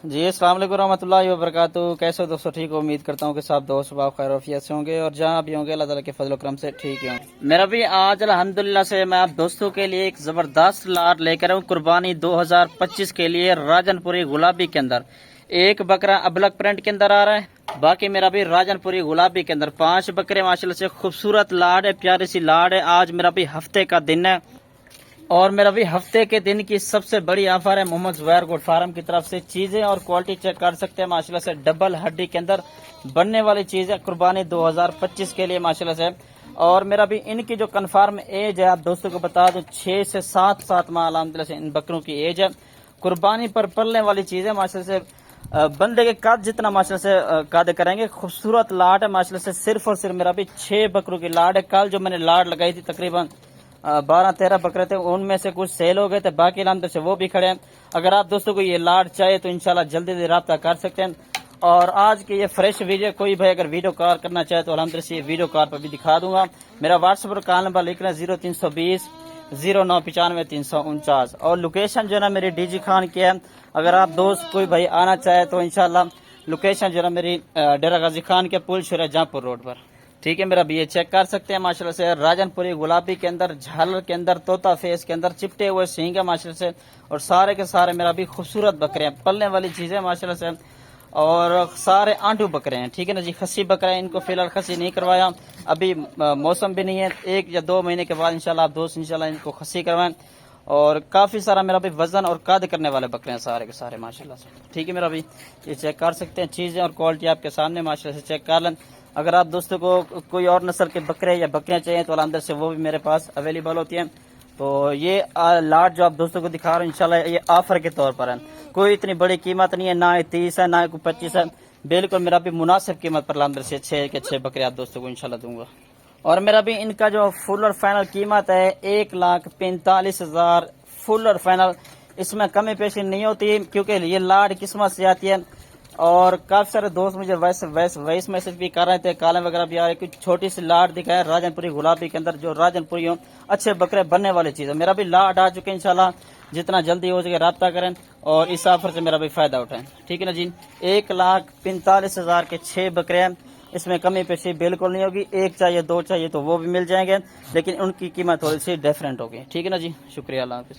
जी अस्सलाम वालेकुम रहमतुल्लाहि व बरकातुहू। कैसे हो दोस्तों? ठीक हो? उम्मीद करता हूँ कि सब दोस्त बाब खैर वफियत से होंगे और जहाँ भी होंगे अल्लाह ताला के फजल करम से ठीक ही होंगे। मेरा भी आज अल्हम्दुलिल्लाह से मैं आप दोस्तों के लिए एक जबरदस्त लाट लेकर आऊँ कुर्बानी 2025 के लिए। राजनपुरी गुलाबी के अंदर एक बकरा अबलक प्रिंट के अंदर आ रहा है, बाकी मेरा भी राजनपुरी गुलाबी के अंदर 5 बकरे माशाल्लाह से खूबसूरत लाड है, प्यारी सी लाड है। आज मेरा भी हफ्ते का दिन है और मेरा भी हफ्ते के दिन की सबसे बड़ी ऑफर है मोहम्मद जुबैर गोट फार्म की तरफ से। चीजें और क्वालिटी चेक कर सकते हैं माशाल्लाह से, डबल हड्डी के अंदर बनने वाली चीज है कुर्बानी 2025 के लिए माशाल्लाह से। और मेरा भी इनकी जो कन्फर्म एज है आप दोस्तों को बता दूं 6 से 7 माह अल्हम्दुलिल्लाह से इन बकरों की एज है। कुर्बानी पर पलने वाली चीज है माशाल्लाह से। बंदे के कद जितना माशाल्लाह से कद करेंगे। खूबसूरत लाट है माशाल्लाह से। सिर्फ और सिर्फ मेरा भी 6 बकरों की लाट है। कल जो मैंने लाट लगाई थी तकरीबन 12-13 बकरे थे, उनमें से कुछ सेल हो गए थे, बाकी अलहमद से वो भी खड़े हैं। अगर आप दोस्तों को ये लाट चाहिए तो इंशाल्लाह जल्दी से रब्ता कर सकते हैं। और आज की ये फ्रेश वीडियो, कोई भाई अगर वीडियो कॉल करना चाहे तो अलहमद से ये वीडियो कॉल पर भी दिखा दूंगा। मेरा व्हाट्सएप पर कॉल नंबर लिखना 0320 0995 349 और लोकेशन जो है ना मेरी डीजी खान की है। अगर आप दोस्त कोई भाई आना चाहे तो इंशाल्लाह लोकेशन जो है ना मेरी डेरा गाजी खान के पुल शुरा जहाँपुर रोड पर, ठीक है। मेरा भी ये चेक कर सकते हैं माशाल्लाह से। राजनपुरी गुलाबी के अंदर, झालर के अंदर, तोता फेस के अंदर चिपटे हुए सींग है माशाल्लाह से। और सारे के सारे मेरा भी खूबसूरत बकरे हैं, पलने वाली चीजें माशाल्लाह से। और सारे आंटू बकरे हैं, ठीक है ना जी। खस्सी बकरे हैं, इनको फिलहाल खस्सी नहीं करवाया, अभी मौसम भी नहीं है। 1 या 2 महीने के बाद इंशाल्लाह आप दोस्त इंशाल्लाह इनको खस्सी करवाएं। और काफी सारा मेरा भी वजन और कद करने वाले बकरे हैं सारे के सारे माशाल्लाह से, ठीक है। मेरा भी ये चेक कर सकते हैं, चीजें और क्वालिटी आपके सामने माशाल्लाह से चेक कर लें। अगर आप दोस्तों को कोई और नस्ल के बकरे या बकरियां चाहिए तो अंदर से वो भी मेरे पास अवेलेबल होती हैं। तो ये लाट जो आप दोस्तों को दिखा रहा हूँ इंशाल्लाह ये ऑफर के तौर पर है। कोई इतनी बड़ी कीमत नहीं है, ना 30 है ना कोई 25 है, बिल्कुल मेरा भी मुनासिब कीमत पर अंदर से 6 के 6 बकरे आप दोस्तों को इंशाल्लाह दूंगा। और मेरा भी इनका जो फुल और फाइनल कीमत है 1,45,000 फुल और फाइनल। इसमें कमी पेशी नहीं होती क्योंकि ये लाट किस्मत से आती है। और काफी सारे दोस्त मुझे वॉइस मैसेज भी कर रहे थे, कॉलम वगैरह भी आ रहे, कुछ छोटी सी लाट दिखाए राजनपुरी गुलाबी के अंदर, जो राजनपुरी हो अच्छे बकरे बनने वाली चीज है। मेरा भी लाट आ चुके इंशाल्लाह, जितना जल्दी हो सके रब्ता करें और इस ऑफर से मेरा भी फायदा उठाएं, ठीक है ना जी। 1,45,000 के 6 बकरे हैं, इसमें कमी पेशी बिल्कुल नहीं होगी। 1 चाहिए 2 चाहिए तो वो भी मिल जाएंगे, लेकिन उनकी कीमत थोड़ी सी डिफरेंट होगी, ठीक है ना जी। शुक्रिया, अल्लाह हाफिज।